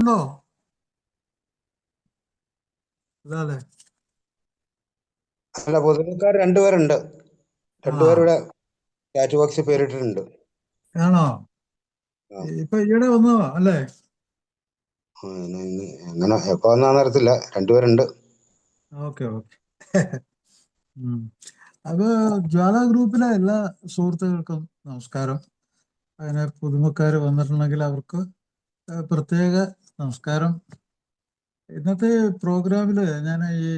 ഉണ്ടോ? ഇതാല്ലേ അല്ല, പുതുമക്കാർ രണ്ടുപേരുണ്ട്. ആ രണ്ടുപേരുടെ ചാറ്റ് ബോക്സിൽ പേരിട്ടിട്ടുണ്ട്. ആണോ? ആ, ഇപ്പൊ ഈയിടെ വന്നതാ അല്ലേ? എങ്ങനെ എപ്പോ വന്നാന്ന് അറിയത്തില്ല. രണ്ടുപേരുണ്ട്. Okay okay. അപ്പൊ ജ്വാല ഗ്രൂപ്പിലെ എല്ലാ സുഹൃത്തുക്കൾക്കും നമസ്കാരം. അങ്ങനെ പുതുമക്കാർ വന്നിട്ടുണ്ടെങ്കിൽ അവർക്ക് പ്രത്യേക നമസ്കാരം. ഇന്നത്തെ പ്രോഗ്രാമില് ഞാൻ ഈ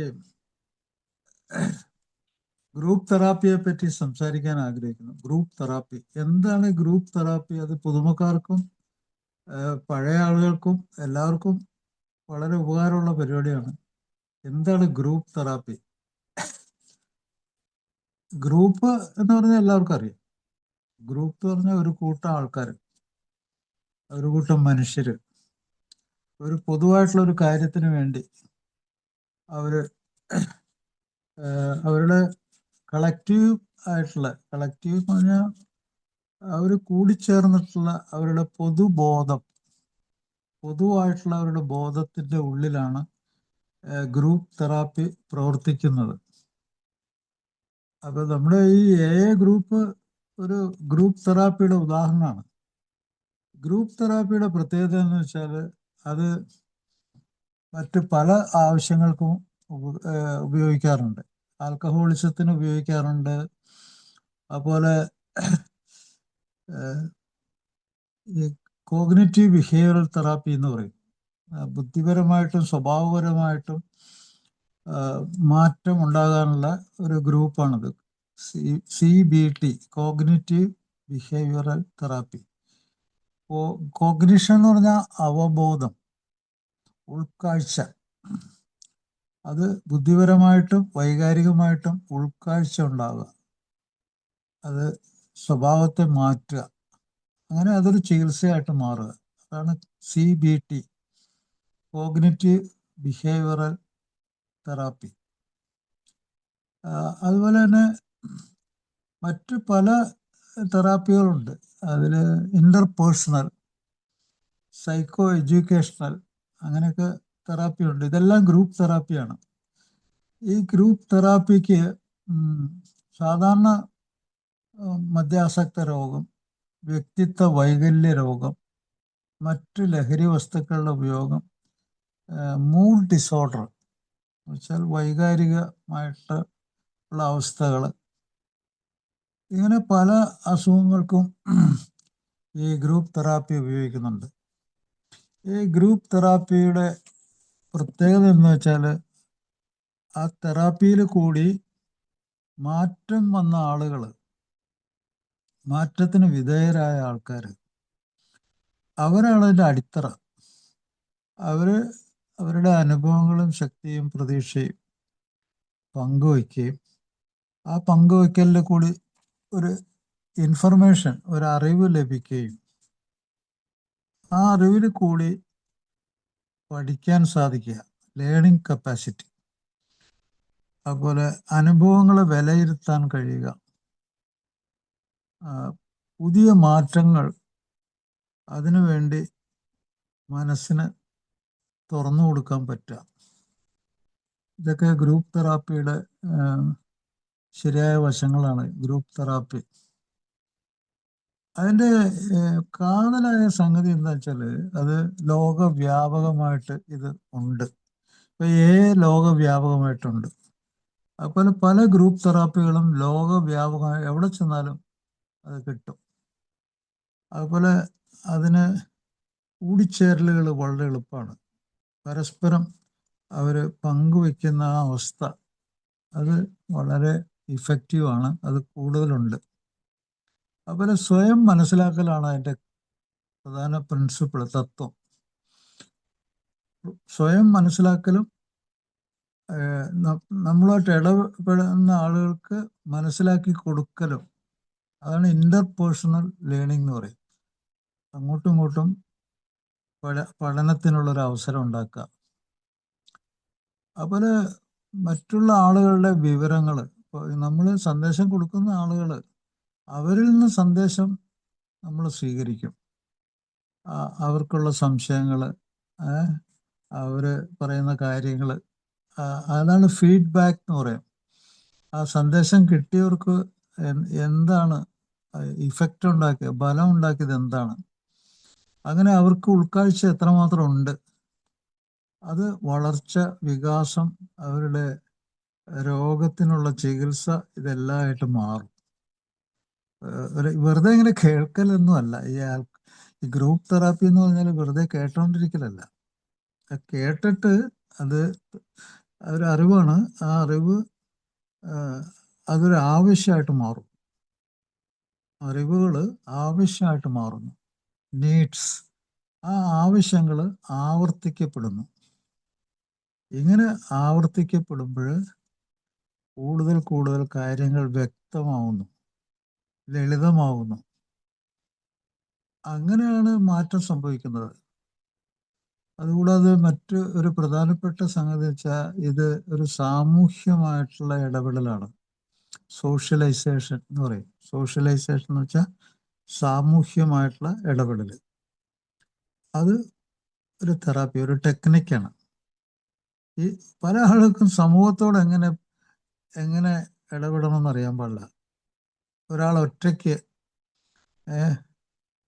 ഗ്രൂപ്പ് തെറാപ്പിയെ പറ്റി സംസാരിക്കാൻ ആഗ്രഹിക്കുന്നു. ഗ്രൂപ്പ് തെറാപ്പി എന്താണ്? ഗ്രൂപ്പ് തെറാപ്പി അത് പുതുമക്കാർക്കും പഴയ ആളുകൾക്കും എല്ലാവർക്കും വളരെ ഉപകാരമുള്ള പരിപാടിയാണ്. എന്താണ് ഗ്രൂപ്പ് തെറാപ്പി? ഗ്രൂപ്പ് എന്ന് പറഞ്ഞാൽ എല്ലാവർക്കും അറിയാം. ഗ്രൂപ്പ് എന്ന് പറഞ്ഞാൽ ഒരു കൂട്ടം ആൾക്കാർ, ഒരു കൂട്ടം മനുഷ്യർ ഒരു പൊതുവായിട്ടുള്ള ഒരു കാര്യത്തിന് വേണ്ടി അവര് അവരുടെ കളക്റ്റീവ് എന്ന് പറഞ്ഞാൽ അവർ കൂടിച്ചേർന്നിട്ടുള്ള അവരുടെ പൊതുവായിട്ടുള്ള അവരുടെ ബോധത്തിന്റെ ഉള്ളിലാണ് ഗ്രൂപ്പ് തെറാപ്പി പ്രവർത്തിക്കുന്നത്. അപ്പൊ നമ്മുടെ ഈ ഗ്രൂപ്പ് ഒരു ഗ്രൂപ്പ് തെറാപ്പിയുടെ ഉദാഹരണമാണ്. ഗ്രൂപ്പ് തെറാപ്പിയുടെ പ്രത്യേകത എന്ന് വെച്ചാൽ അത് മറ്റ് പല ആവശ്യങ്ങൾക്കും ഉപയോഗിക്കാറുണ്ട്. ആൽക്കഹോളിസത്തിന് ഉപയോഗിക്കാറുണ്ട്. അതുപോലെ ഈ കോഗ്നിറ്റീവ് ബിഹേവിയറൽ തെറാപ്പി എന്ന് പറയും. ബുദ്ധിപരമായിട്ടും സ്വഭാവപരമായിട്ടും മാറ്റം ഉണ്ടാകാനുള്ള ഒരു ഗ്രൂപ്പാണിത്. CBT, cognitive behavioural therapy. Cognition എന്ന് പറഞ്ഞാൽ അവബോധം, ഉൾക്കാഴ്ച. അത് ബുദ്ധിപരമായിട്ടും വൈകാരികമായിട്ടും ഉൾക്കാഴ്ച ഉണ്ടാവുക, അത് സ്വഭാവത്തെ മാറ്റുക, അങ്ങനെ അതൊരു ചികിത്സയായിട്ട് മാറുക. അതാണ് CBT, കോഗ്നിറ്റീവ് ബിഹേവിയറൽ തെറാപ്പി. അതുപോലെ തന്നെ മറ്റ് പല തെറാപ്പികളുണ്ട്. അതിൽ ഇന്റർപേഴ്സണൽ, സൈക്കോ എഡ്യൂക്കേഷണൽ, അങ്ങനെയൊക്കെ തെറാപ്പി ഉണ്ട്. ഇതെല്ലാം ഗ്രൂപ്പ് തെറാപ്പിയാണ്. ഈ ഗ്രൂപ്പ് തെറാപ്പിക്ക് സാധാരണ മദ്യാസക്ത രോഗം, വ്യക്തിത്വ വൈകല്യ രോഗം, മറ്റ് ലഹരി വസ്തുക്കളുടെ ഉപയോഗം, മൂഡ് ഡിസോർഡർ എന്ന് വെച്ചാൽ വൈകാരികമായിട്ട് ഉള്ള അവസ്ഥകൾ, ഇങ്ങനെ പല അസുഖങ്ങൾക്കും ഈ ഗ്രൂപ്പ് തെറാപ്പി ഉപയോഗിക്കുന്നുണ്ട്. ഈ ഗ്രൂപ്പ് തെറാപ്പിയുടെ പ്രത്യേകത എന്ന് വെച്ചാൽ ആ തെറാപ്പിയിൽ കൂടി മാറ്റം വന്ന ആളുകൾ, മാറ്റത്തിന് വിധേയരായ ആൾക്കാർ, അവരാണ് അതിൻ്റെ അടിത്തറ. അവരുടെ അനുഭവങ്ങളും ശക്തിയും പ്രതീക്ഷയും പങ്കുവയ്ക്കുകയും ആ പങ്കുവയ്ക്കലിൽ കൂടി ഒരു ഇൻഫർമേഷൻ, ഒരു അറിവ് ലഭിക്കുകയും ആ അറിവിൽ കൂടി പഠിക്കാൻ സാധിക്കുക, ലേണിംഗ് കപ്പാസിറ്റി. അതുപോലെ അനുഭവങ്ങളെ വിലയിരുത്താൻ കഴിയുക, പുതിയ മാറ്റങ്ങൾ അതിനുവേണ്ടി മനസ്സിന് തുറന്നു കൊടുക്കാൻ പറ്റുക. ഇതൊക്കെ ഗ്രൂപ്പ് തെറാപ്പിയുടെ ശരിയായ വശങ്ങളാണ്. ഗ്രൂപ്പ് തെറാപ്പി അതിൻ്റെ കാതലായ സംഗതി എന്താ വെച്ചാൽ അത് ലോകവ്യാപകമായിട്ട് ഇത് ഉണ്ട്. ഇപ്പൊ ലോകവ്യാപകമായിട്ടുണ്ട്. അതുപോലെ പല ഗ്രൂപ്പ് തെറാപ്പികളും ലോകവ്യാപകമായി എവിടെ ചെന്നാലും അത് കിട്ടും. അതുപോലെ അതിന് കൂടിച്ചേരലുകൾ വളരെ എളുപ്പമാണ്. പരസ്പരം അവർ പങ്കുവെക്കുന്ന ആ അവസ്ഥ അത് വളരെ ഇഫക്റ്റീവാണ്. അത് കൂടുതലുണ്ട്. അതുപോലെ സ്വയം മനസ്സിലാക്കലാണ് അതിൻ്റെ പ്രധാന പ്രിൻസിപ്പിൾ, തത്വം. സ്വയം മനസ്സിലാക്കലും നമ്മളുമായിട്ട് ഇടപെടുന്ന ആളുകൾക്ക് മനസ്സിലാക്കി കൊടുക്കലും, അതാണ് ഇന്റർപേഴ്സണൽ ലേണിംഗ് എന്ന് പറയും. അങ്ങോട്ടും ഇങ്ങോട്ടും പഠനത്തിനുള്ളൊരു അവസരം ഉണ്ടാക്കുക. അതുപോലെ മറ്റുള്ള ആളുകളുടെ വിവരങ്ങൾ, ഇപ്പോൾ നമ്മൾ സന്ദേശം കൊടുക്കുന്ന ആളുകൾ, അവരിൽ നിന്ന് സന്ദേശം നമ്മൾ സ്വീകരിക്കും. അവർക്കുള്ള സംശയങ്ങൾ, അവർ പറയുന്ന കാര്യങ്ങൾ, അതാണ് ഫീഡ്ബാക്ക് എന്ന് പറയും. ആ സന്ദേശം കിട്ടിയവർക്ക് എന്താണ് ഇഫക്റ്റ് ഉണ്ടാക്കിയത്, ബലം ഉണ്ടാക്കിയത് എന്താണ്, അങ്ങനെ അവർക്ക് ഉൾക്കാഴ്ച എത്രമാത്രം ഉണ്ട്, അത് വളർച്ച, വികാസം, അവരുടെ രോഗത്തിനുള്ള ചികിത്സ, ഇതെല്ലാമായിട്ട് മാറും. വെറുതെ ഇങ്ങനെ കേൾക്കലൊന്നും അല്ല. ഈ ഗ്രൂപ്പ് തെറാപ്പി എന്ന് പറഞ്ഞാൽ വെറുതെ കേട്ടോണ്ടിരിക്കലല്ല. കേട്ടിട്ട് അത് ഒരു അറിവാണ്. ആ അറിവ് അതൊരു ആവശ്യമായിട്ട് മാറും. അറിവുകൾ ആവശ്യമായിട്ട് മാറുന്നു. നീഡ്സ്, ആ ആവശ്യങ്ങൾ ആവർത്തിക്കപ്പെടുന്നു. ഇങ്ങനെ ആവർത്തിക്കപ്പെടുമ്പോൾ കൂടുതൽ കൂടുതൽ കാര്യങ്ങൾ വ്യക്തമാവുന്നു, ലളിതമാവുന്നു. അങ്ങനെയാണ് മാറ്റം സംഭവിക്കുന്നത്. അതുകൂടാതെ മറ്റ് ഒരു പ്രധാനപ്പെട്ട സംഗതി വെച്ചാൽ ഇത് ഒരു സാമൂഹ്യമായിട്ടുള്ള ഇടപെടലാണ്. സോഷ്യലൈസേഷൻ എന്ന് പറയും. സോഷ്യലൈസേഷൻ എന്ന് വെച്ചാൽ സാമൂഹ്യമായിട്ടുള്ള ഇടപെടൽ. അത് ഒരു തെറാപ്പി, ഒരു ടെക്നിക്കാണ്. ഈ പല ആളുകൾക്കും സമൂഹത്തോട് എങ്ങനെ ഇടപെടണമെന്ന് അറിയാൻ പാടില്ല. ഒരാൾ ഒറ്റയ്ക്ക്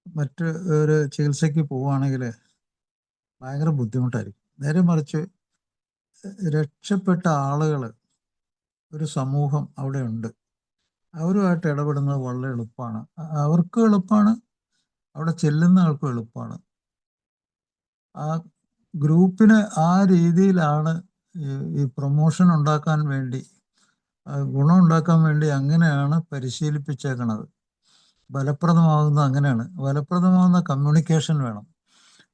മറ്റ് ഒരു ചികിത്സയ്ക്ക് പോവുകയാണെങ്കിൽ ഭയങ്കര ബുദ്ധിമുട്ടായിരിക്കും. നേരെ മറിച്ച് രക്ഷപ്പെട്ട ആളുകൾ, ഒരു സമൂഹം അവിടെ ഉണ്ട്, അവരുമായിട്ട് ഇടപെടുന്നത് വളരെ എളുപ്പമാണ്. അവർക്കും എളുപ്പമാണ്, അവിടെ ചെല്ലുന്ന ആൾക്കും എളുപ്പമാണ്. ആ ഗ്രൂപ്പിന് ആ രീതിയിലാണ് ഈ പ്രൊമോഷൻ ഉണ്ടാക്കാൻ വേണ്ടി, ഗുണം ഉണ്ടാക്കാൻ വേണ്ടി അങ്ങനെയാണ് പരിശീലിപ്പിച്ചേക്കണത്. ഫലപ്രദമാകുന്ന അങ്ങനെയാണ്. ഫലപ്രദമാകുന്ന കമ്മ്യൂണിക്കേഷൻ വേണം.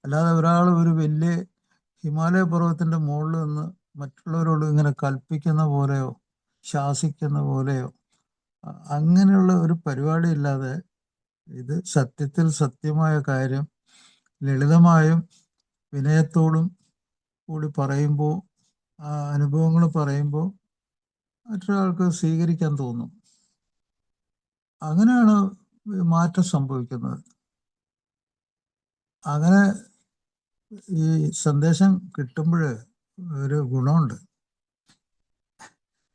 അല്ലാതെ ഒരാൾ ഒരു വലിയ ഹിമാലയ പർവ്വതത്തിൻ്റെ മുകളിൽ നിന്ന് മറ്റുള്ളവരോട് ഇങ്ങനെ കൽപ്പിക്കുന്ന പോലെയോ ശാസിക്കുന്ന പോലെയോ അങ്ങനെയുള്ള ഒരു പരിപാടി ഇല്ലാതെ, ഇത് സത്യത്തിൽ സത്യമായ കാര്യം ലളിതമായും വിനയത്തോടും കൂടി പറയുമ്പോൾ, ആ അനുഭവങ്ങൾ പറയുമ്പോൾ മറ്റൊരാൾക്ക് സ്വീകരിക്കാൻ തോന്നും. അങ്ങനെയാണ് മാറ്റം സംഭവിക്കുന്നത്. അങ്ങനെ ഈ സന്ദേശം കിട്ടുമ്പോൾ ഒരു ഗുണമുണ്ട്.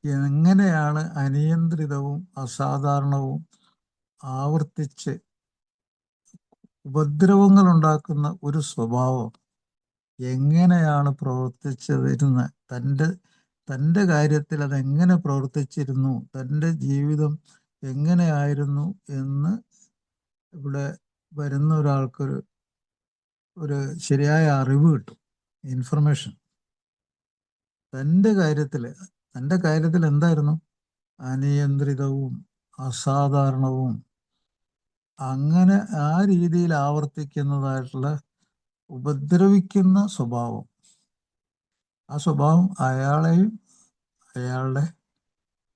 എങ്ങനെയാണ് അനിയന്ത്രിതവും അസാധാരണവും ആവർത്തിച്ച് ഉപദ്രവങ്ങൾ ഉണ്ടാക്കുന്ന ഒരു സ്വഭാവം എങ്ങനെയാണ് പ്രവർത്തിച്ചതിരുന്ന, തൻ്റെ കാര്യത്തിൽ അതെങ്ങനെ പ്രവർത്തിച്ചിരുന്നു, തൻ്റെ ജീവിതം എങ്ങനെയായിരുന്നു എന്ന് ഇവിടെ വരുന്ന ഒരാൾക്കൊരു ശരിയായ അറിവ് കിട്ടും, ഇൻഫർമേഷൻ. തൻ്റെ കാര്യത്തിൽ എന്തായിരുന്നു അനിയന്ത്രിതവും അസാധാരണവും, അങ്ങനെ ആ രീതിയിൽ ആവർത്തിക്കുന്നതായിട്ടുള്ള ഉപദ്രവിക്കുന്ന സ്വഭാവം, ആ സ്വഭാവം അയാളെയും അയാളുടെ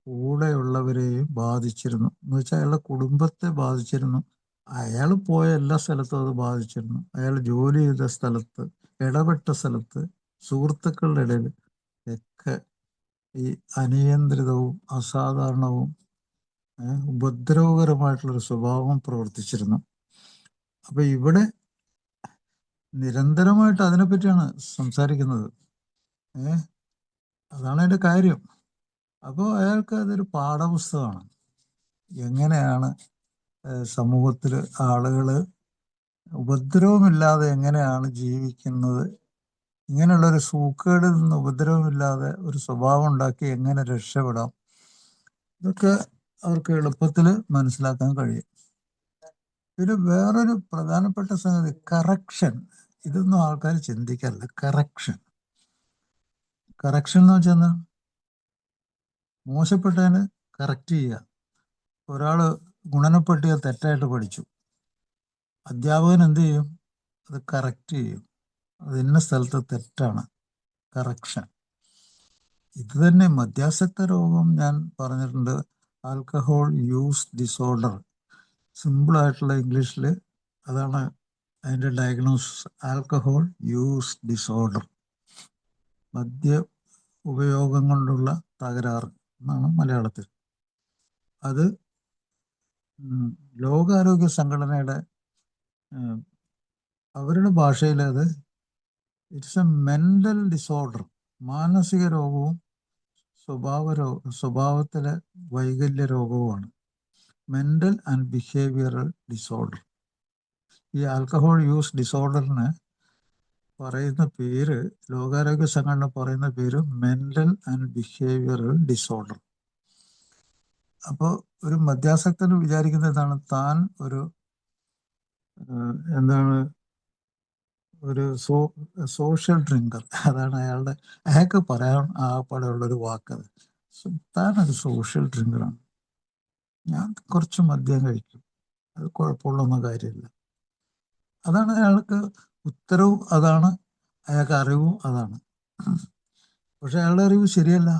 കൂടെയുള്ളവരെയും ബാധിച്ചിരുന്നു. എന്ന് വെച്ചാൽ അയാളുടെ കുടുംബത്തെ ബാധിച്ചിരുന്നു. അയാൾ പോയ എല്ലാ സ്ഥലത്തും അത് ബാധിച്ചിരുന്നു. അയാൾ ജോലി ചെയ്ത സ്ഥലത്ത്, ഇടപെട്ട സ്ഥലത്ത്, സുഹൃത്തുക്കളുടെ ഇടയിൽ ഒക്കെ ഈ അനിയന്ത്രിതവും അസാധാരണവും ഉപദ്രവകരമായിട്ടുള്ളൊരു സ്വഭാവം പ്രവർത്തിച്ചിരുന്നു. അപ്പൊ ഇവിടെ നിരന്തരമായിട്ട് അതിനെപ്പറ്റിയാണ് സംസാരിക്കുന്നത്. അതാണ് അതിൻ്റെ കാര്യം. അപ്പോൾ അയാൾക്ക് അതൊരു പാഠപുസ്തകമാണ്. എങ്ങനെയാണ് സമൂഹത്തിൽ ആളുകൾ ഉപദ്രവമില്ലാതെ എങ്ങനെയാണ് ജീവിക്കുന്നത്, ഇങ്ങനെയുള്ളൊരു സൂക്കേടിൽ നിന്ന് ഉപദ്രവമില്ലാതെ ഒരു സ്വഭാവം ഉണ്ടാക്കി എങ്ങനെ രക്ഷപ്പെടാം, ഇതൊക്കെ അവർക്ക് എളുപ്പത്തിൽ മനസ്സിലാക്കാൻ കഴിയും. പിന്നെ വേറൊരു പ്രധാനപ്പെട്ട സംഗതി കറക്ഷൻ. ഇതൊന്നും ആൾക്കാർ ചിന്തിക്കാറില്ല. കറക്ഷൻ എന്ന് വെച്ചാൽ എന്താ? മോശപ്പെട്ടതിന് കറക്റ്റ് ചെയ്യുക. ഒരാൾ ഗുണനപ്പട്ടിക തെറ്റായിട്ട് പഠിച്ചു, അധ്യാപകൻ എന്ത് ചെയ്യും? അത് കറക്റ്റ് ചെയ്യും. അത് ഇന്ന സ്ഥലത്ത് തെറ്റാണ്, കറക്ഷൻ. ഇത് തന്നെ മദ്യാസക്ത രോഗം ഞാൻ പറഞ്ഞിട്ടുണ്ട്. ആൽക്കഹോൾ യൂസ് ഡിസോർഡർ, സിമ്പിളായിട്ടുള്ള ഇംഗ്ലീഷിൽ അതാണ് അതിൻ്റെ ഡയഗ്നോസിസ്. ആൽക്കഹോൾ യൂസ് ഡിസോർഡർ, മദ്യ ഉപയോഗം കൊണ്ടുള്ള തകരാറ് എന്നാണ് മലയാളത്തിൽ. അത് ലോകാരോഗ്യ സംഘടനയുടെ അവരുടെ ഭാഷയിൽ അത് ഇറ്റ്സ് എ മെന്റൽ ഡിസോർഡർ. മാനസിക രോഗവും സ്വഭാവത്തിലെ വൈകല്യ രോഗവുമാണ് മെന്റൽ ആൻഡ് ബിഹേവിയറൽ ഡിസോർഡർ. ഈ ആൽക്കഹോൾ യൂസ് ഡിസോർഡറിന് പറയുന്ന പേര്, ലോകാരോഗ്യ സംഘടന പറയുന്ന പേര് മെന്റൽ ആൻഡ് ബിഹേവിയറൽ ഡിസോർഡർ. അപ്പോൾ ഒരു മദ്യാസക്തന് വിചാരിക്കുന്ന എന്താണ്, താൻ ഒരു എന്താണ് ഒരു സോഷ്യൽ ഡ്രിങ്കർ. അതാണ് അയാൾക്ക് പറയാൻ ആകപ്പാടെയുള്ളൊരു വാക്കത്. താനൊരു സോഷ്യൽ ഡ്രിങ്കറാണ്, ഞാൻ കുറച്ച് മദ്യം കഴിക്കും, അത് കുഴപ്പമുള്ളൊന്നും കാര്യമില്ല. അതാണ് അയാൾക്ക് ഉത്തരവും, അതാണ് അയാൾക്ക് അറിവും, അതാണ്. പക്ഷെ അയാളുടെ അറിവ് ശരിയല്ല,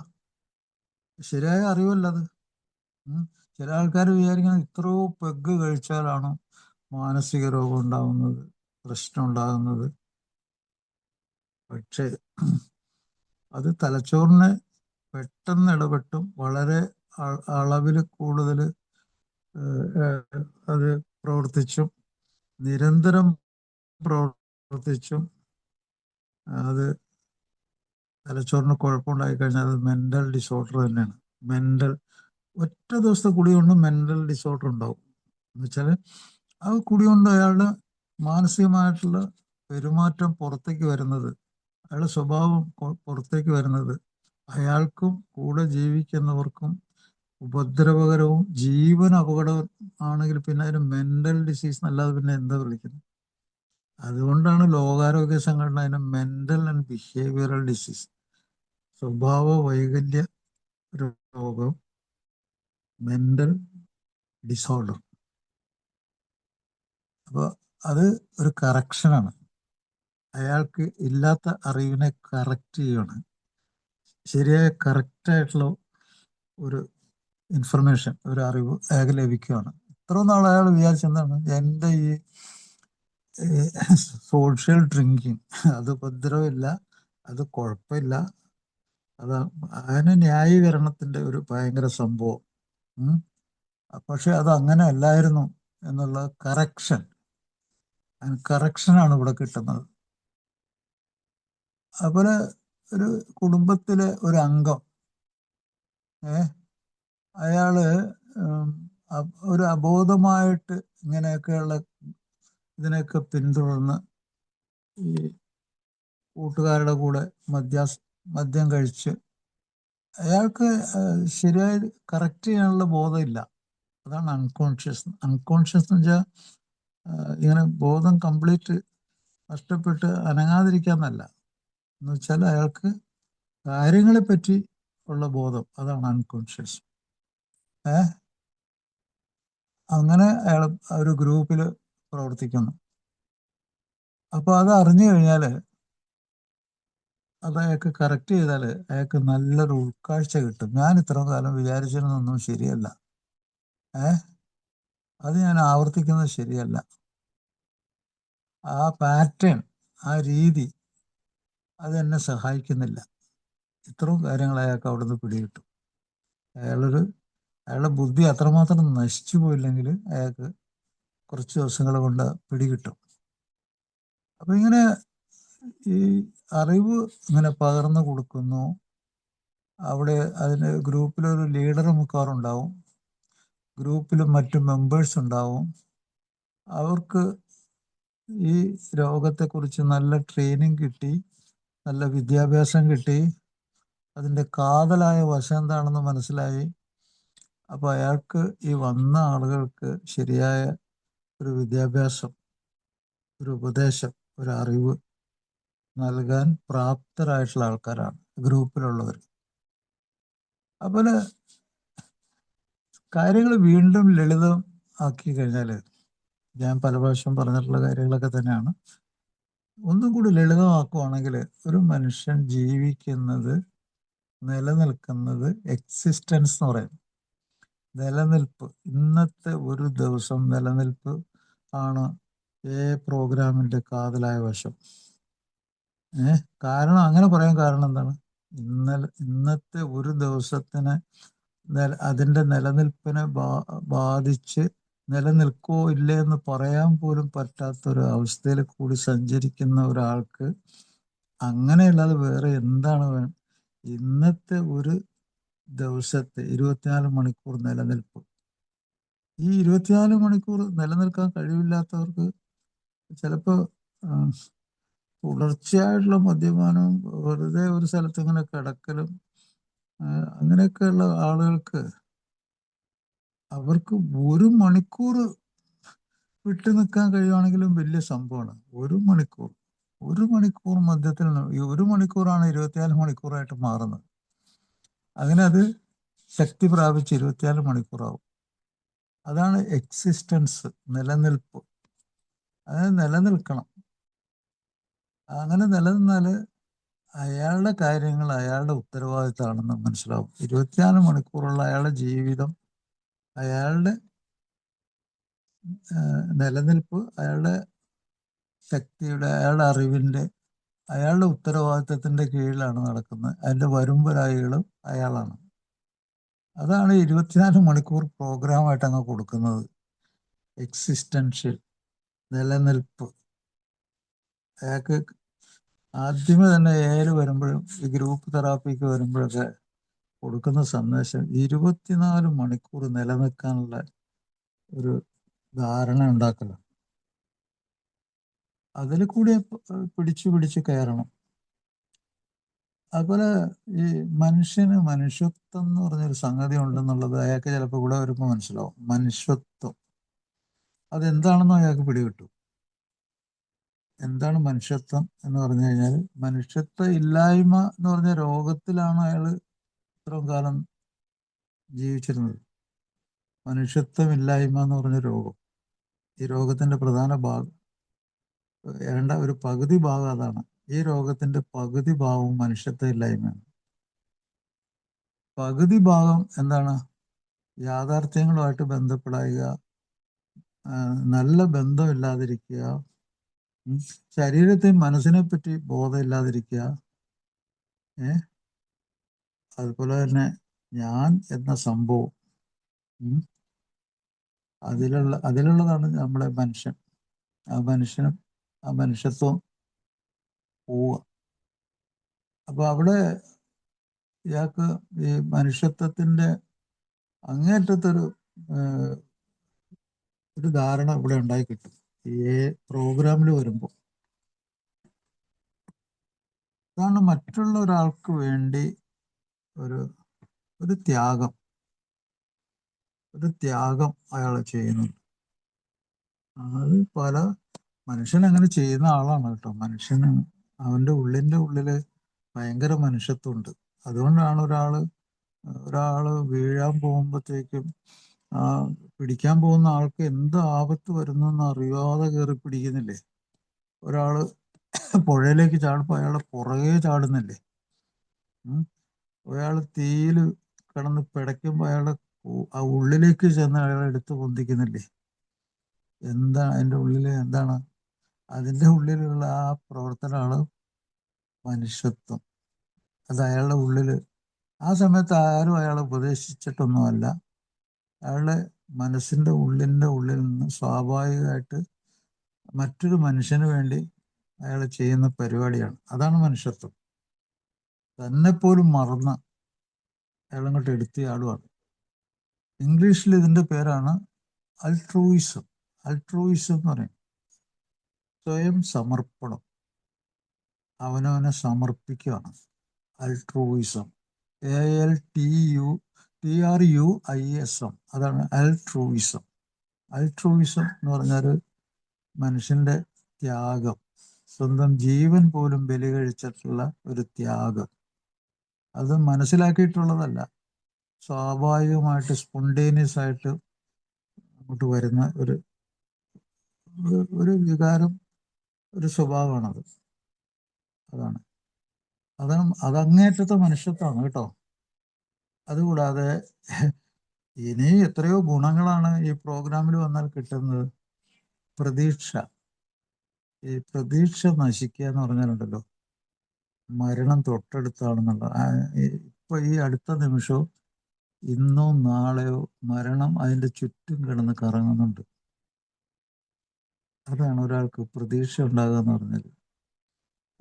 ശരിയായ അറിവല്ല അത്. ചില ആൾക്കാർ വിചാരിക്കുന്നത് ഇത്രയോ പെഗ് കഴിച്ചാലാണ് മാനസിക രോഗം ഉണ്ടാകുന്നത്, പ്രശ്നം ഉണ്ടാകുന്നത്. പക്ഷേ അത് തലച്ചോറിനെ പെട്ടെന്ന് ഇടപെട്ടും വളരെ അളവിൽ കൂടുതൽ അത് പ്രവർത്തിച്ചും നിരന്തരം പ്രവർത്തിച്ചും അത് തലച്ചോറിന് കുഴപ്പമുണ്ടായി കഴിഞ്ഞാൽ അത് മെന്റൽ ഡിസോർഡർ തന്നെയാണ്. ഒറ്റ ദിവസത്തെ കുടി കൊണ്ട് മെന്റൽ ഡിസോർഡർ ഉണ്ടാവും. എന്ന് വെച്ചാൽ ആ കുടി കൊണ്ട് അയാളുടെ മാനസികമായിട്ടുള്ള പെരുമാറ്റം പുറത്തേക്ക് വരുന്നത്, അയാളുടെ സ്വഭാവം പുറത്തേക്ക് വരുന്നത് അയാൾക്കും കൂടെ ജീവിക്കുന്നവർക്കും ഉപദ്രവകരവും ജീവൻ അപകടം ആണെങ്കിൽ പിന്നെ അതിന് മെന്റൽ ഡിസീസ് എന്നല്ലാതെ പിന്നെ എന്താ വിളിക്കുന്നത്? അതുകൊണ്ടാണ് ലോകാരോഗ്യ സംഘടന അതിന് മെന്റൽ ആൻഡ് ബിഹേവിയറൽ ഡിസീസ്, സ്വഭാവ വൈകല്യ രോഗം, മെന്റൽ ഡിസോർഡർ. അപ്പോൾ അത് ഒരു കറക്ഷനാണ്. അയാൾക്ക് ഇല്ലാത്ത അറിവിനെ കറക്റ്റ് ചെയ്യണം. ശരിയായ കറക്റ്റായിട്ടുള്ള ഒരു ഇൻഫർമേഷൻ, ഒരു അറിവ് അയാൾക്ക് ലഭിക്കുകയാണ്. ഇത്ര നാൾ അയാൾ വിചാരിച്ചെന്താണ്, എൻ്റെ ഈ സോഷ്യൽ ഡ്രിങ്കിങ് അത് ഉപദ്രവമില്ല, അത് കുഴപ്പമില്ല, അത് അതിന് ന്യായീകരണത്തിൻ്റെ ഒരു ഭയങ്കര സംഭവം. പക്ഷെ അത് അങ്ങനെ അല്ലായിരുന്നു എന്നുള്ള കറക്ഷനാണ് ഇവിടെ കിട്ടുന്നത്. അതുപോലെ ഒരു കുടുംബത്തിലെ ഒരു അംഗം അയാള് ഒരു അബോധമായിട്ട് ഇങ്ങനെയൊക്കെയുള്ള ഇതിനെയൊക്കെ പിന്തുടർന്ന് ഈ കൂട്ടുകാരുടെ കൂടെ മദ്യം കഴിച്ച് അയാൾക്ക് ശരിയായി കറക്റ്റ് ചെയ്യാനുള്ള ബോധമില്ല. അതാണ് അൺകോൺഷ്യസ് എന്ന് വെച്ചാൽ ഇങ്ങനെ ബോധം കംപ്ലീറ്റ് നഷ്ടപ്പെട്ട് അനങ്ങാതിരിക്കാന്നല്ല, എന്ന് വെച്ചാൽ അയാൾക്ക് കാര്യങ്ങളെ പറ്റി ഉള്ള ബോധം, അതാണ് അൺകോൺഷ്യസ്. അങ്ങനെ അയാൾ ഒരു ഗ്രൂപ്പിൽ പ്രവർത്തിക്കുന്നു. അപ്പോൾ അത് അറിഞ്ഞു കഴിഞ്ഞാൽ അത് അയാൾക്ക് കറക്റ്റ് ചെയ്താൽ അയാൾക്ക് നല്ലൊരു ഉൾക്കാഴ്ച കിട്ടും. ഞാൻ ഇത്രയും കാലം വിചാരിച്ചിരുന്നൊന്നും ശരിയല്ല, അത് ഞാൻ ആവർത്തിക്കുന്നത് ശരിയല്ല, ആ പാറ്റേൺ, ആ രീതി അതെന്നെ സഹായിക്കുന്നില്ല. ഇത്രയും കാര്യങ്ങൾ അയാൾക്ക് അവിടുന്ന് പിടികിട്ടും. അയാളുടെ ബുദ്ധി അത്രമാത്രം നശിച്ചു പോയില്ലെങ്കിൽ അയാൾക്ക് കുറച്ച് ദിവസങ്ങൾ കൊണ്ട് പിടികിട്ടും. അപ്പം ഇങ്ങനെ ഈ അറിവ് ഇങ്ങനെ പകർന്നു കൊടുക്കുന്നു. അവിടെ അതിന് ഗ്രൂപ്പിലൊരു ലീഡർ മിക്കവാറുണ്ടാവും, ഗ്രൂപ്പിൽ മറ്റു മെമ്പേഴ്സ് ഉണ്ടാവും. അവർക്ക് ഈ രോഗത്തെക്കുറിച്ച് നല്ല ട്രെയിനിങ് കിട്ടി, നല്ല വിദ്യാഭ്യാസം കിട്ടി, അതിൻ്റെ കാതലായ വശം എന്താണെന്ന് മനസ്സിലായി. അപ്പോൾ അയാൾക്ക് ഈ വന്ന ആളുകൾക്ക് ശരിയായ ഒരു വിദ്യാഭ്യാസം, ഒരു ഉപദേശം, ഒരു അറിവ് നൽകാൻ പ്രാപ്തരായിട്ടുള്ള ആൾക്കാരാണ് ഗ്രൂപ്പിലുള്ളവർ. അപ്പോൾ കാര്യങ്ങൾ വീണ്ടും ലളിതം ആക്കി കഴിഞ്ഞാൽ, ഞാൻ പല പ്രാവശ്യം പറഞ്ഞിട്ടുള്ള കാര്യങ്ങളൊക്കെ തന്നെയാണ്, ഒന്നും കൂടി ലളിതമാക്കുവാണെങ്കിൽ ഒരു മനുഷ്യൻ ജീവിക്കുന്നത്, നിലനിൽക്കുന്നത്, എക്സിസ്റ്റൻസ് എന്ന് പറയുന്നത് നിലനിൽപ്പ്, ഇന്നത്തെ ഒരു ദിവസം നിലനിൽപ്പ് ആണ് പ്രോഗ്രാമിൻ്റെ കാതലായ വശം. കാരണം അങ്ങനെ പറയാൻ കാരണം എന്താണ്, ഇന്നത്തെ ഒരു ദിവസത്തിന് അതിൻ്റെ നിലനിൽപ്പിനെ ബാധിച്ച് നിലനിൽക്കോ ഇല്ലേ എന്ന് പറയാൻ പോലും പറ്റാത്തൊരു അവസ്ഥയിൽ കൂടി സഞ്ചരിക്കുന്ന ഒരാൾക്ക് അങ്ങനെയല്ലാതെ വേറെ എന്താണ് ഇന്നത്തെ ഒരു ദിവസത്തെ 24 മണിക്കൂർ നിലനിൽപ്പ്, ഈ 24 മണിക്കൂർ നിലനിൽക്കാൻ കഴിവില്ലാത്തവർക്ക് ചിലപ്പോൾ തുടർച്ചയായിട്ടുള്ള മദ്യപാനവും വെറുതെ ഒരു സ്ഥലത്ത് ഇങ്ങനെ കിടക്കലും അങ്ങനെയൊക്കെയുള്ള ആളുകൾക്ക് അവർക്ക് 1 മണിക്കൂർ വിട്ടു നിൽക്കാൻ കഴിയുവാണെങ്കിലും വലിയ സംഭവമാണ്. 1 മണിക്കൂർ മദ്യത്തിൽ ഈ 1 മണിക്കൂറാണ് 24 മണിക്കൂറായിട്ട് മാറുന്നത്. അങ്ങനെ അത് ശക്തി പ്രാപിച്ച് 24 മണിക്കൂറാവും. അതാണ് എക്സിസ്റ്റൻസ്, നിലനിൽപ്പ്. അത് നിലനിൽക്കണം. അങ്ങനെ നിലനിന്നാൽ അയാളുടെ കാര്യങ്ങൾ അയാളുടെ ഉത്തരവാദിത്തമാണെന്ന് മനസ്സിലാവും. 24 മണിക്കൂറുള്ള അയാളുടെ ജീവിതം, അയാളുടെ നിലനിൽപ്പ് അയാളുടെ ശക്തിയുടെ, അയാളുടെ അറിവിൻ്റെ, അയാളുടെ ഉത്തരവാദിത്തത്തിൻ്റെ കീഴിലാണ് നടക്കുന്നത്. അതിൻ്റെ വരുംവരായികളും അയാളാണ്. അതാണ് 24 മണിക്കൂർ പ്രോഗ്രാമായിട്ട് അങ്ങ് കൊടുക്കുന്നത്. എക്സിസ്റ്റൻഷ്യൽ, നിലനിൽപ്പ്. അയാൾക്ക് ആദ്യമേ തന്നെ വരുമ്പോഴും ഈ ഗ്രൂപ്പ് തെറാപ്പിക്ക് വരുമ്പോഴൊക്കെ കൊടുക്കുന്ന സന്ദേശം 24 മണിക്കൂർ നിലനിൽക്കാനുള്ള ഒരു ധാരണ ഉണ്ടാക്കണം. അതിൽ കൂടി പിടിച്ചു കയറണം. അതുപോലെ ഈ മനുഷ്യത്വം എന്ന് പറഞ്ഞൊരു സംഗതി ഉണ്ടെന്നുള്ളത് അയാൾക്ക് ചിലപ്പോൾ ഇവിടെ വരുമ്പോൾ മനസ്സിലാവും. മനുഷ്യത്വം അതെന്താണെന്നും അയാൾക്ക് പിടികിട്ടും. എന്താണ് മനുഷ്യത്വം എന്ന് പറഞ്ഞു കഴിഞ്ഞാൽ, മനുഷ്യത്വ ഇല്ലായ്മ എന്ന് പറഞ്ഞ രോഗത്തിലാണ് അയാൾ ഇത്രയും കാലം ജീവിച്ചിരുന്നത്. മനുഷ്യത്വമില്ലായ്മ എന്ന് പറഞ്ഞ രോഗം, ഈ രോഗത്തിന്റെ പ്രധാന ഭാഗം, ഒരു പകുതി ഭാഗം അതാണ്. ഈ രോഗത്തിന്റെ പകുതി ഭാഗവും മനുഷ്യത്വ ഇല്ലായ്മയാണ്. പകുതി ഭാഗം എന്താണ്? യാഥാർത്ഥ്യങ്ങളുമായിട്ട് ബന്ധപ്പെടാവുക, നല്ല ബന്ധമില്ലാതിരിക്കുക, ശരീരത്തെ മനസ്സിനെ പറ്റി ബോധമില്ലാതിരിക്കുക, അതുപോലെ തന്നെ ഞാൻ എന്ന സംഭവം, അതിലുള്ളതാണ് നമ്മളെ മനുഷ്യൻ. ആ മനുഷ്യത്വം പോവുക. അപ്പൊ അവിടെ ഇയാൾക്ക് ഈ മനുഷ്യത്വത്തിന്റെ അങ്ങേറ്റത്തൊരു ധാരണ ഇവിടെ ഉണ്ടായി കിട്ടും ഈ പ്രോഗ്രാമിൽ വരുമ്പോൾ. അതാണ് മറ്റുള്ള ഒരാൾക്ക് വേണ്ടി ഒരു ത്യാഗം അയാൾ ചെയ്യുന്നുണ്ട്. അത് മനുഷ്യൻ അങ്ങനെ ചെയ്യുന്ന ആളാണ് കേട്ടോ. മനുഷ്യന് അവൻ്റെ ഉള്ളില് ഭയങ്കര മനുഷ്യത്വമുണ്ട്. അതുകൊണ്ടാണ് ഒരാള് വീഴാൻ പോകുമ്പോഴത്തേക്കും പിടിക്കാൻ പോകുന്ന ആൾക്ക് എന്ത് ആപത്ത് വരുന്നു എന്ന് അറിയാതെ കയറി പിടിക്കുന്നില്ലേ? ഒരാള് പുഴയിലേക്ക് ചാടുമ്പോൾ അയാളെ പുറകെ ചാടുന്നില്ലേ? ഒരാൾ തീയിൽ കിടന്ന് പിടയ്ക്കുമ്പോൾ അയാളുടെ ഉള്ളിലേക്ക് ചെന്ന് അയാളെ എടുത്ത് പൊന്തിക്കുന്നില്ലേ? അതിൻ്റെ ഉള്ളിൽ എന്താണ്? അതിൻ്റെ ഉള്ളിലുള്ള ആ പ്രവർത്തനമാണ് മനുഷ്യത്വം. അത് അയാളുടെ ഉള്ളില് ആ സമയത്ത് ആരും അയാളെ ഉപദേശിച്ചിട്ടൊന്നുമല്ല. അയാളുടെ മനസ്സിൻ്റെ ഉള്ളിൽ നിന്ന് സ്വാഭാവികമായിട്ട് മറ്റൊരു മനുഷ്യന് വേണ്ടി അയാൾ ചെയ്യുന്ന പരിപാടിയാണ്. അതാണ് മനുഷ്യത്വം. തന്നെപ്പോലും മറന്ന് അയാളങ്ങോട്ട് എടുത്തിയാളുമാണ്. ഇംഗ്ലീഷിൽ ഇതിൻ്റെ പേരാണ് അൾട്രൂയിസം. അൾട്രൂയിസം എന്ന് പറയും സ്വയം സമർപ്പണം, അവനവനെ സമർപ്പിക്കുകയാണ് അൾട്രൂയിസം. ALTRUISM, അതാണ് അൾട്രൂയിസം. അൾട്രൂയിസം എന്ന് പറഞ്ഞാൽ മനുഷ്യന്റെ ത്യാഗം, സ്വന്തം ജീവൻ പോലും ബലി കഴിച്ചിട്ടുള്ള ഒരു ത്യാഗം. അത് മനസ്സിലാക്കിയിട്ടുള്ളതല്ല, സ്വാഭാവികമായിട്ട് സ്പോണ്ടേനിയസ് ആയിട്ട് അങ്ങോട്ട് വരുന്ന ഒരു വികാരം, ഒരു സ്വഭാവമാണത്. അതങ്ങേറ്റത്തെ മനുഷ്യത്വമാണ് കേട്ടോ. അതുകൂടാതെ ഇനി എത്രയോ ഗുണങ്ങളാണ് ഈ പ്രോഗ്രാമിൽ വന്നാൽ കിട്ടുന്നത്. ഈ പ്രതീക്ഷ നശിക്കുക എന്ന് പറഞ്ഞാലുണ്ടല്ലോ, മരണം തൊട്ടടുത്താണെന്നുള്ള. ഇപ്പൊ ഈ അടുത്ത നിമിഷവും ഇന്നോ നാളെയോ മരണം അതിൻ്റെ ചുറ്റും കിടന്ന് കറങ്ങുന്നുണ്ട്. അതാണ് ഒരാൾക്ക് പ്രതീക്ഷ ഉണ്ടാകുക എന്ന് പറഞ്ഞാൽ.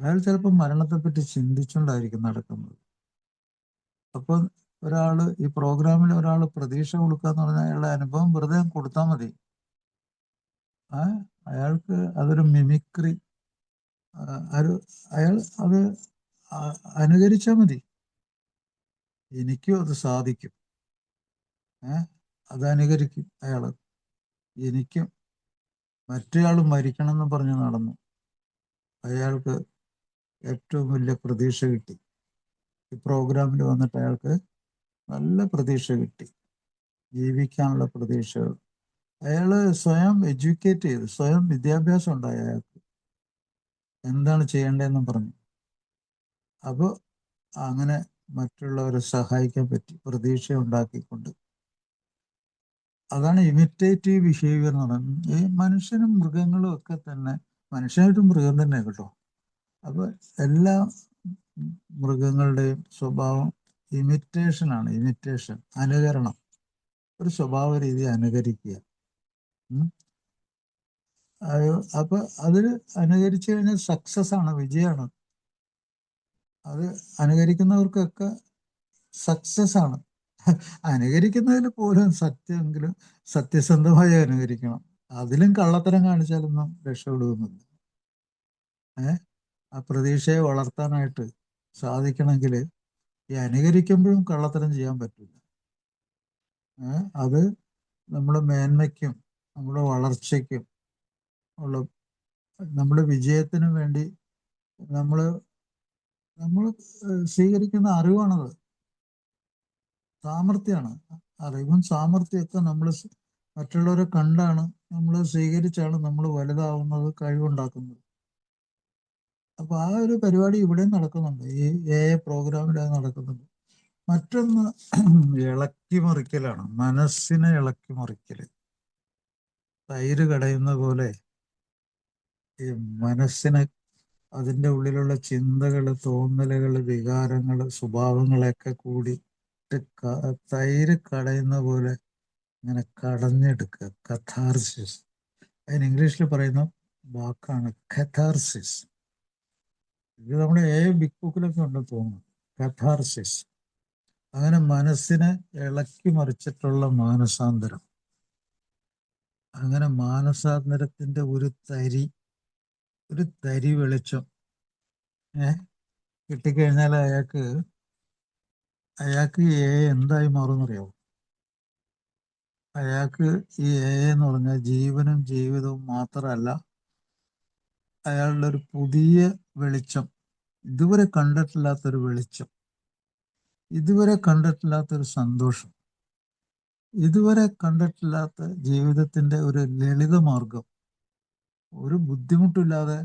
അയാൾ ചിലപ്പോൾ മരണത്തെപ്പറ്റി ചിന്തിച്ചുകൊണ്ടായിരിക്കും നടക്കുന്നത്. അപ്പോൾ ഒരാള് ഈ പ്രോഗ്രാമിൽ ഒരാൾ പ്രതീക്ഷ കൊടുക്കുക എന്ന് പറഞ്ഞാൽ അയാളുടെ അനുഭവം വെറുതെ കൊടുത്താൽ മതി. അയാൾക്ക് അതൊരു മിമിക്രി, അയാൾ അത് അനുകരിച്ചാൽ മതി. എനിക്കും അത് സാധിക്കും, അത് അനുകരിക്കും അയാള്. എനിക്കും മറ്റേയാൾ മരിക്കണം എന്ന് പറഞ്ഞ് നടന്നു, അയാൾക്ക് ഏറ്റവും വലിയ പ്രതീക്ഷ കിട്ടി. ഈ പ്രോഗ്രാമിൽ വന്നിട്ട് അയാൾക്ക് നല്ല പ്രതീക്ഷ കിട്ടി, ജീവിക്കാനുള്ള പ്രതീക്ഷകൾ. അയാള് സ്വയം എഡ്യൂക്കേറ്റ് ചെയ്തു, സ്വയം വിദ്യാഭ്യാസം ഉണ്ടായി അയാൾക്ക്, എന്താണ് ചെയ്യേണ്ടതെന്നും പറഞ്ഞു. അപ്പോൾ അങ്ങനെ മറ്റുള്ളവരെ സഹായിക്കാൻ പറ്റി, പ്രതീക്ഷ ഉണ്ടാക്കിക്കൊണ്ട്. അതാണ് ഇമിറ്റേറ്റീവ് ബിഹേവിയർ എന്ന് പറയുന്നത്. ഈ മനുഷ്യനും മൃഗങ്ങളും ഒക്കെ തന്നെ, മനുഷ്യനായിട്ടും മൃഗം തന്നെ കേട്ടോ. അപ്പൊ എല്ലാ മൃഗങ്ങളുടെയും സ്വഭാവം ഇമിറ്റേഷനാണ്. ഇമിറ്റേഷൻ, അനുകരണം, ഒരു സ്വഭാവ രീതി അനുകരിക്കുക. അപ്പൊ അതിൽ അനുകരിച്ചു കഴിഞ്ഞാൽ സക്സസ് ആണ്, വിജയമാണ്. അത് അനുകരിക്കുന്നവർക്കൊക്കെ സക്സസ് ആണ്. അനുകരിക്കുന്നതിൽ പോലും സത്യമെങ്കിലും സത്യസന്ധമായി അനുകരിക്കണം. അതിലും കള്ളത്തരം കാണിച്ചാലൊന്നും രക്ഷപ്പെടുന്നില്ല. ആ പ്രതീക്ഷയെ വളർത്താനായിട്ട് സാധിക്കണമെങ്കിൽ ഈ അനുകരിക്കുമ്പോഴും കള്ളത്തരം ചെയ്യാൻ പറ്റില്ല. അത് നമ്മുടെ മേന്മയ്ക്കും നമ്മുടെ വളർച്ചയ്ക്കും ഉള്ള, നമ്മുടെ വിജയത്തിനും വേണ്ടി നമ്മൾ സ്വീകരിക്കുന്ന അറിവാണത്, സാമർഥ്യമാണ്. അറിവും സാമർഥ്യമൊക്കെ നമ്മൾ മറ്റുള്ളവരെ കണ്ടാണ്, നമ്മൾ സ്വീകരിച്ചാണ് നമ്മൾ വലുതാവുന്നത്, കഴിവുണ്ടാക്കുന്നത്. അപ്പൊ ആ ഒരു പരിപാടി ഇവിടെയും നടക്കുന്നുണ്ട്, ഈ AI പ്രോഗ്രാമിൽ അത് നടക്കുന്നുണ്ട്. മറ്റൊന്ന് ഇളക്കി മറിക്കലാണ്, മനസ്സിനെ ഇളക്കി മറിക്കല്. തൈര് കടയുന്ന പോലെ ഈ മനസ്സിനെ, അതിൻ്റെ ഉള്ളിലുള്ള ചിന്തകള്, തോന്നലുകള്, വികാരങ്ങള്, സ്വഭാവങ്ങളൊക്കെ കൂടി തൈര് കടയുന്ന പോലെ ഇങ്ങനെ കടഞ്ഞെടുക്കുക. കഥാർസിസ്, അതിന് ഇംഗ്ലീഷിൽ പറയുന്ന വാക്കാണ് കഥാർസിസ്. ഇത് നമ്മുടെ ബിഗ് ബുക്കിലൊക്കെ ഉണ്ടെന്ന് തോന്നുന്നു, കഥാർസിസ്. അങ്ങനെ മനസ്സിനെ ഇളക്കി മറിച്ചിട്ടുള്ള മാനസാന്തരം. അങ്ങനെ മാനസാന്തരത്തിന്റെ ഒരു തരി വെളിച്ചം കിട്ടിക്കഴിഞ്ഞാൽ അയാൾക്ക് എന്തായി മാറുമെന്നറിയാമോ? അയാൾക്ക് ഈ എന്ന് പറഞ്ഞാൽ ജീവനും ജീവിതവും മാത്രമല്ല, അയാളുടെ ഒരു പുതിയ വെളിച്ചം, ഇതുവരെ കണ്ടിട്ടില്ലാത്തൊരു വെളിച്ചം, ഇതുവരെ കണ്ടിട്ടില്ലാത്തൊരു സന്തോഷം, ഇതുവരെ കണ്ടിട്ടില്ലാത്ത ജീവിതത്തിന്റെ ഒരു ലളിത മാർഗം, ഒരു ബുദ്ധിമുട്ടില്ലാതെ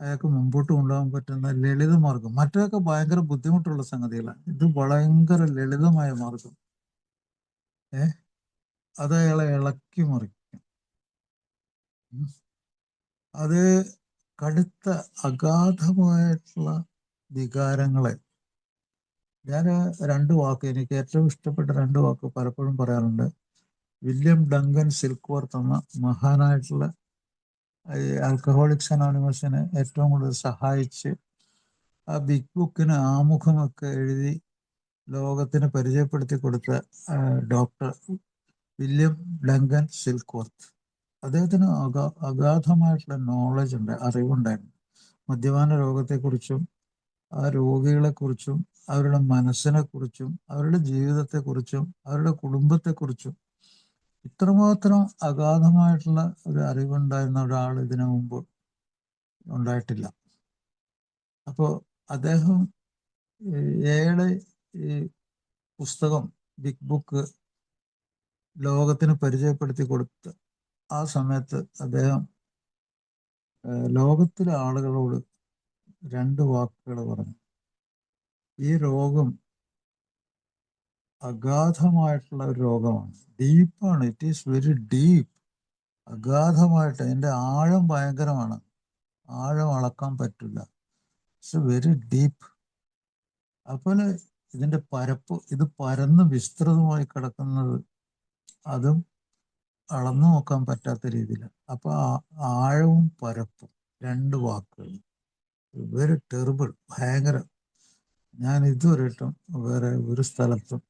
അയാൾക്ക് മുമ്പോട്ട് കൊണ്ടുപോകാൻ പറ്റുന്ന ലളിത മാർഗം. മറ്റൊക്കെ ഭയങ്കര ബുദ്ധിമുട്ടുള്ള സംഗതികളാണ്, ഇത് ഭയങ്കര ലളിതമായ മാർഗം. അത് അയാളെ ഇളക്കി മറിക്കും. അത് കടുത്ത അഗാധമായിട്ടുള്ള വികാരങ്ങളെ, ഞാൻ രണ്ട് വാക്ക്, എനിക്ക് ഏറ്റവും ഇഷ്ടപ്പെട്ട രണ്ട് വാക്ക് പലപ്പോഴും പറയാറുണ്ട്. വില്യം ഡങ്കൻ സിൽക്ക്വർത്ത് എന്ന മഹാനായിട്ടുള്ള ഈ ആൽക്കഹോളിക്സ് അനോണിമസിനെ ഏറ്റവും കൂടുതൽ സഹായിച്ച് ആ ബിഗ് ബുക്കിന് ആമുഖമൊക്കെ എഴുതി ലോകത്തിന് പരിചയപ്പെടുത്തി കൊടുത്ത ഡോക്ടർ വില്യം ഡങ്കൻ സിൽക്ക്വർത്ത്. അദ്ദേഹത്തിന് അഗാധമായിട്ടുള്ള നോളജ് ഉണ്ട്, അറിവുണ്ടായിരുന്നു. മദ്യപാന രോഗത്തെക്കുറിച്ചും ആ രോഗികളെക്കുറിച്ചും അവരുടെ മനസ്സിനെക്കുറിച്ചും അവരുടെ ജീവിതത്തെക്കുറിച്ചും അവരുടെ കുടുംബത്തെക്കുറിച്ചും ഇത്രമാത്രം അഗാധമായിട്ടുള്ള ഒരു അറിവുണ്ടായിരുന്ന ഒരാൾ ഇതിനു മുമ്പ് ഉണ്ടായിട്ടില്ല. അപ്പോൾ അദ്ദേഹം ഏഴ് ഈ പുസ്തകം, ബിഗ് ബുക്ക് ലോകത്തിന് പരിചയപ്പെടുത്തി കൊടുത്ത ആ സമയത്ത് അദ്ദേഹം ലോകത്തിലെ ആളുകളോട് രണ്ട് വാക്കുകൾ പറഞ്ഞു. ഈ രോഗം അഗാധമായിട്ടുള്ള ഒരു രോഗമാണ്, ഡീപ്പാണ്, ഇറ്റ് ഈസ് വെരി ഡീപ്പ്. അഗാധമായിട്ട്, അതിൻ്റെ ആഴം ഭയങ്കരമാണ്, ആഴം അളക്കാൻ പറ്റില്ല, ഇറ്റ്സ് വെരി ഡീപ്പ്. അതുപോലെ ഇതിൻ്റെ പരപ്പ്, ഇത് പരന്ന് വിസ്തൃതമായി കിടക്കുന്നത്, അതും അളന്നു നോക്കാൻ പറ്റാത്ത രീതിയിൽ. അപ്പൊ ആഴവും പരപ്പും, രണ്ട് വാക്കുകൾ. വെരി ടെറിബിൾ, ഭയങ്കര. ഞാൻ ഇതുവരെയായിട്ടും വേറെ ഒരു സ്ഥലത്തും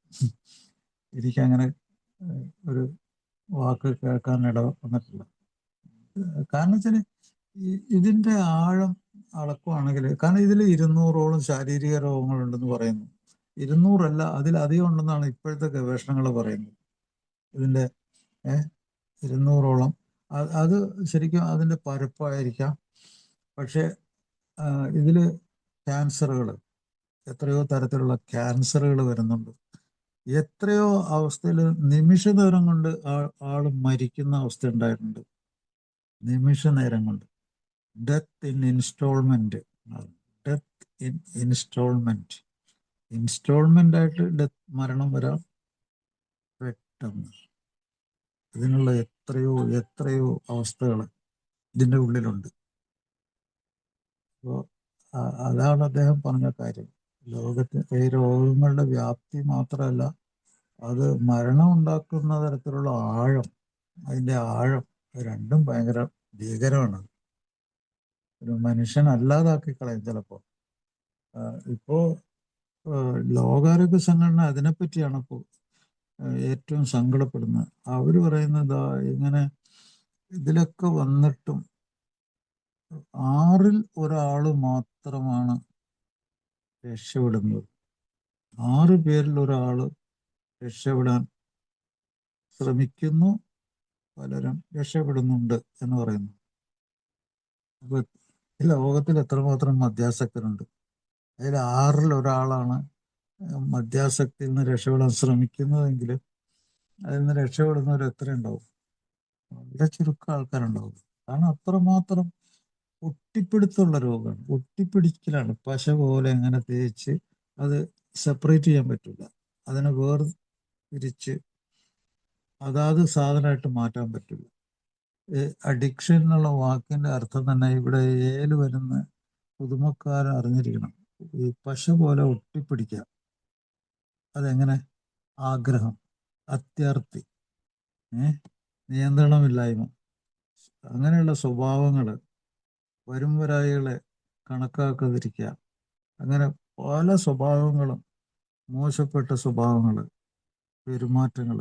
എനിക്കങ്ങനെ ഒരു വാക്ക് കേൾക്കാൻ ഇട വന്നിട്ടില്ല. കാരണം വെച്ചാൽ ഇതിന്റെ ആഴം അളക്കുവാണെങ്കിൽ, കാരണം ഇതിൽ 200ഓളം ശാരീരിക രോഗങ്ങളുണ്ടെന്ന് പറയുന്നു. 200അല്ല, അതിലധികം ഉണ്ടെന്നാണ് ഇപ്പോഴത്തെ ഗവേഷണങ്ങൾ പറയുന്നത്. ഇതിന്റെ 200ഓളം. അത് ശരിക്കും അതിന്റെ പരപ്പായിരിക്കാം. പക്ഷെ ഇതില് ക്യാൻസറുകൾ, എത്രയോ തരത്തിലുള്ള ക്യാൻസറുകൾ വരുന്നുണ്ട്. എത്രയോ അവസ്ഥയിൽ നിമിഷ നേരം കൊണ്ട് ആള് മരിക്കുന്ന അവസ്ഥ ഉണ്ടായിട്ടുണ്ട്. നിമിഷ നേരം കൊണ്ട്. Death in instalment. Death in instalment. Instalment ആയിട്ട് മരണം വരാം പെട്ടെന്ന്. ഇതിനുള്ള എത്രയോ അവസ്ഥകൾ ഇതിൻ്റെ ഉള്ളിലുണ്ട്. അപ്പോൾ അതാണ് അദ്ദേഹം പറഞ്ഞ കാര്യം. ലോകത്തിൽ ഈ രോഗങ്ങളുടെ വ്യാപ്തി മാത്രമല്ല, അത് മരണം ഉണ്ടാക്കുന്ന തരത്തിലുള്ള ആഴം, അതിൻ്റെ ആഴം, രണ്ടും ഭയങ്കര ഭീകരമാണ്. ഒരു മനുഷ്യൻ അല്ലാതാക്കി കളയും ചിലപ്പോൾ. ഇപ്പോ ലോകാരോഗ്യ സംഘടന അതിനെപ്പറ്റിയാണ് ഇപ്പോൾ ഏറ്റവും സങ്കടപ്പെടുന്നത്. അവർ പറയുന്നത് ഇങ്ങനെ ഇതിലൊക്കെ വന്നിട്ടും 6ൽ ഒരാൾ മാത്രമാണ് രക്ഷപ്പെടുന്നത്. 6 പേരിൽ ഒരാൾ രക്ഷപ്പെടാൻ ശ്രമിക്കുന്നു, പലരും രക്ഷപ്പെടുന്നുണ്ട് എന്ന് പറയുന്നു. അപ്പൊ ലോകത്തിൽ എത്രമാത്രം മദ്യാസക്തരുണ്ട്? അതിൽ 6ൽ ഒരാളാണ് മദ്യാസക്തിയിൽ നിന്ന് രക്ഷപ്പെടാൻ ശ്രമിക്കുന്നതെങ്കിൽ അതിൽ നിന്ന് രക്ഷപ്പെടുന്നവർ എത്ര ഉണ്ടാവും? വളരെ ചുരുക്കം ആൾക്കാരുണ്ടാവും. കാരണം അത്രമാത്രം ഒട്ടിപ്പിടുത്തുള്ള രോഗമാണ്. ഒട്ടിപ്പിടിക്കലാണ്. പശ പോലെ എങ്ങനെ തേച്ച് അത് സെപ്പറേറ്റ് ചെയ്യാൻ പറ്റില്ല. അതിനെ വേർതിരിച്ച് അതാത് സാധനമായിട്ട് മാറ്റാൻ പറ്റില്ല. അഡിക്ഷൻ എന്നുള്ള വാക്കിന്റെ അർത്ഥം തന്നെ ഇവിടെ ഏല് വരുന്ന പുതുമക്കാരൻ അറിഞ്ഞിരിക്കണം. ഈ പശ പോലെ ഒട്ടിപ്പിടിക്കുക. അതെങ്ങനെ? ആഗ്രഹം, അത്യാർത്തി, നിയന്ത്രണമില്ലായ്മ, അങ്ങനെയുള്ള സ്വഭാവങ്ങൾ, വരുംവരായികളെ കണക്കാക്കാതിരിക്കുക, അങ്ങനെ പല സ്വഭാവങ്ങളും, മോശപ്പെട്ട സ്വഭാവങ്ങൾ, പെരുമാറ്റങ്ങൾ,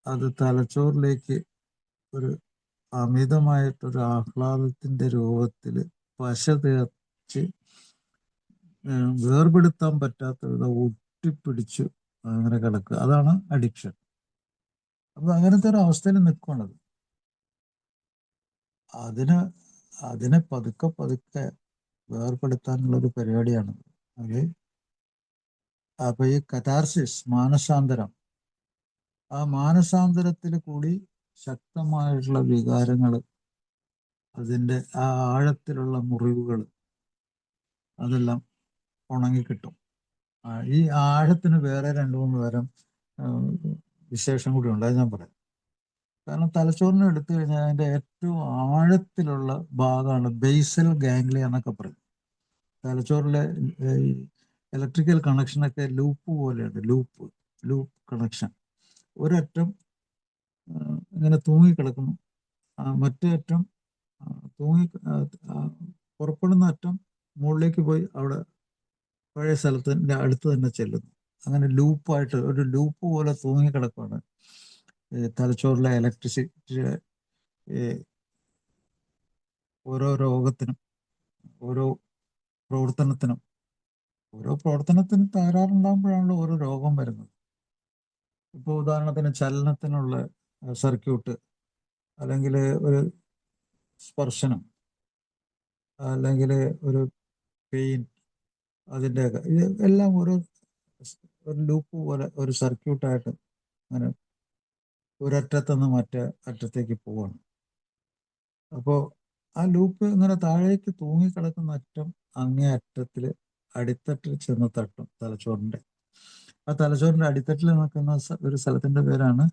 അത് തലച്ചോറിലേക്ക് ഒരു അമിതമായിട്ടൊരു ആഹ്ലാദത്തിന്റെ രൂപത്തിൽ പശ തേച്ച് വേർപെടുത്താൻ പറ്റാത്ത വിധം ഒട്ടിപ്പിടിച്ച് അങ്ങനെ കിടക്കുക. അതാണ് അഡിക്ഷൻ. അപ്പൊ അങ്ങനത്തെ ഒരു അവസ്ഥയിൽ നിൽക്കുകയാണത്. അതിനെ പതുക്കെ വേർപെടുത്താനുള്ള ഒരു പരിപാടിയാണ് അത്. അപ്പൊ ഈ കഥാർസിസ്, മാനസാന്തരം, ആ മാനസാന്തരത്തിൽ കൂടി ശക്തമായിട്ടുള്ള വികാരങ്ങൾ, അതിൻ്റെ ആ ആഴത്തിലുള്ള മുറിവുകൾ, അതെല്ലാം ഉണങ്ങിക്കിട്ടും. ഈ ആഴത്തിന് വേറെ 2-3 തരം വിശേഷം കൂടി ഉണ്ട്, അത് ഞാൻ പറയാം. കാരണം തലച്ചോറിനെ എടുത്തു കഴിഞ്ഞാൽ അതിൻ്റെ ഏറ്റവും ആഴത്തിലുള്ള ഭാഗമാണ് ബേസൽ ഗാംഗ്ലിയ എന്നൊക്കെ പറയും. തലച്ചോറിലെ ഇലക്ട്രിക്കൽ കണക്ഷനൊക്കെ ലൂപ്പ് പോലെയുണ്ട്. Loop connection. ഒരറ്റം ഇങ്ങനെ തൂങ്ങിക്കിടക്കുന്നു, മറ്റേ അറ്റം പുറപ്പെടുന്ന അറ്റം മുകളിലേക്ക് പോയി അവിടെ പഴയ സ്ഥലത്തിൻ്റെ അടുത്ത് തന്നെ ചെല്ലുന്നു. അങ്ങനെ ലൂപ്പായിട്ട് ഒരു ലൂപ്പ് പോലെ തൂങ്ങിക്കിടക്കുകയാണ് തലച്ചോറിലെ ഇലക്ട്രിസിറ്റി. ഓരോ രോഗത്തിനും, ഓരോ പ്രവർത്തനത്തിനും തകരാറുണ്ടാകുമ്പോഴാണല്ലോ ഓരോ രോഗം വരുന്നത്. ഇപ്പോൾ ഉദാഹരണത്തിന് ചലനത്തിനുള്ള സർക്യൂട്ട്, അല്ലെങ്കിൽ ഒരു സ്പർശനം, അല്ലെങ്കിൽ ഒരു പെയിൻ, അതിൻ്റെയൊക്കെ ഇത് എല്ലാം ഒരു ലൂപ്പ് പോലെ, ഒരു സർക്യൂട്ടായിട്ട് അങ്ങനെ ഒരറ്റത്തുനിന്ന് മറ്റേ അറ്റത്തേക്ക് പോവാണ്. അപ്പോൾ ആ ലൂപ്പ് ഇങ്ങനെ താഴേക്ക് തൂങ്ങിക്കിടക്കുന്ന അറ്റം അങ്ങേ അറ്റത്തിൽ അടിത്തട്ടിൽ ചെന്ന് തട്ടും തലച്ചോറിൻ്റെ. ആ തലച്ചോറിൻ്റെ അടിത്തട്ടിൽ നിൽക്കുന്ന ഒരു സ്ഥലത്തിൻ്റെ പേരാണ്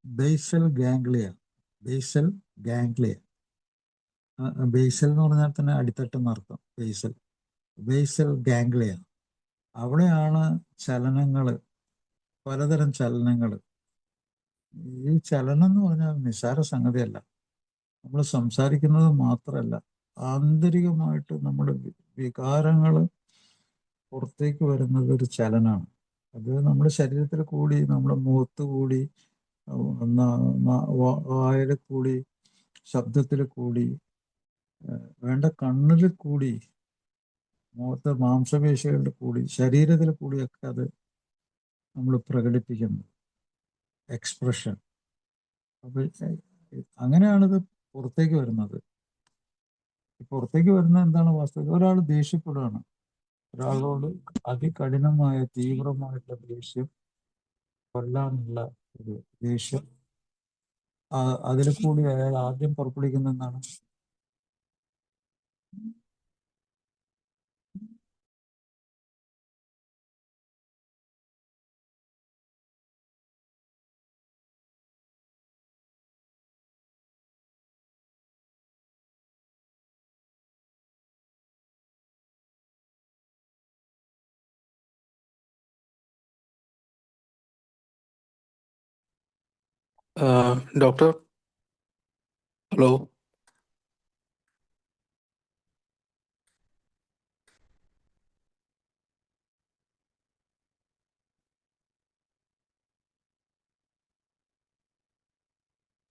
basal ganglia. Basal ganglia. Basal എന്ന് പറഞ്ഞാൽ തന്നെ അടിത്തട്ട് എന്നർത്ഥം. Basal ganglia. അവിടെയാണ് ചലനങ്ങൾ, പലതരം ചലനങ്ങൾ. ഈ ചലനം എന്ന് പറഞ്ഞാൽ നിസ്സാര സംഗതിയല്ല. നമ്മൾ സംസാരിക്കുന്നത് മാത്രമല്ല, ആന്തരികമായിട്ട് നമ്മുടെ വികാരങ്ങൾ പുറത്തേക്ക് വരുന്നത് ഒരു ചലനമാണ്. അത് നമ്മുടെ ശരീരത്തിൽ കൂടി, നമ്മുടെ മുഖത്ത് കൂടി, വായിൽ കൂടി, ശബ്ദത്തിൽ കൂടി, വേണ്ട കണ്ണിൽ കൂടി, മുഖത്തെ മാംസപേശികളുടെ കൂടി, ശരീരത്തിൽ കൂടിയൊക്കെ അത് നമ്മൾ പ്രകടിപ്പിക്കുന്നു, എക്സ്പ്രഷൻ. അപ്പൊ അങ്ങനെയാണിത് പുറത്തേക്ക് വരുന്നത്. പുറത്തേക്ക് വരുന്നത് എന്താണ്? വാസ്തവത്തിൽ ഒരാൾ ദേഷ്യപ്പെടുകയാണ്, ഒരാളോട് അതികഠിനമായ തീവ്രമായിട്ടുള്ള ദേഷ്യം, കൊല്ലാനുള്ള ഒരു ദേഷ്യം, അതിൽ കൂടി അയാൾ ആദ്യം പുറപ്പെടുവിക്കുന്ന എന്താണ്? Doctor, hello.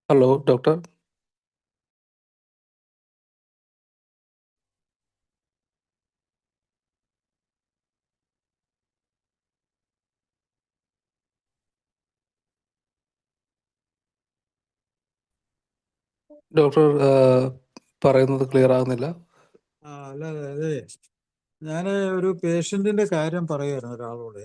Hello doctor. Doctor പറയുന്നത് ക്ലിയർ ആകുന്നില്ല. അല്ല, അതെ, ഞാൻ ഒരു പേഷ്യന്റിന്റെ കാര്യം പറയുമായിരുന്നു ഒരാളോട്.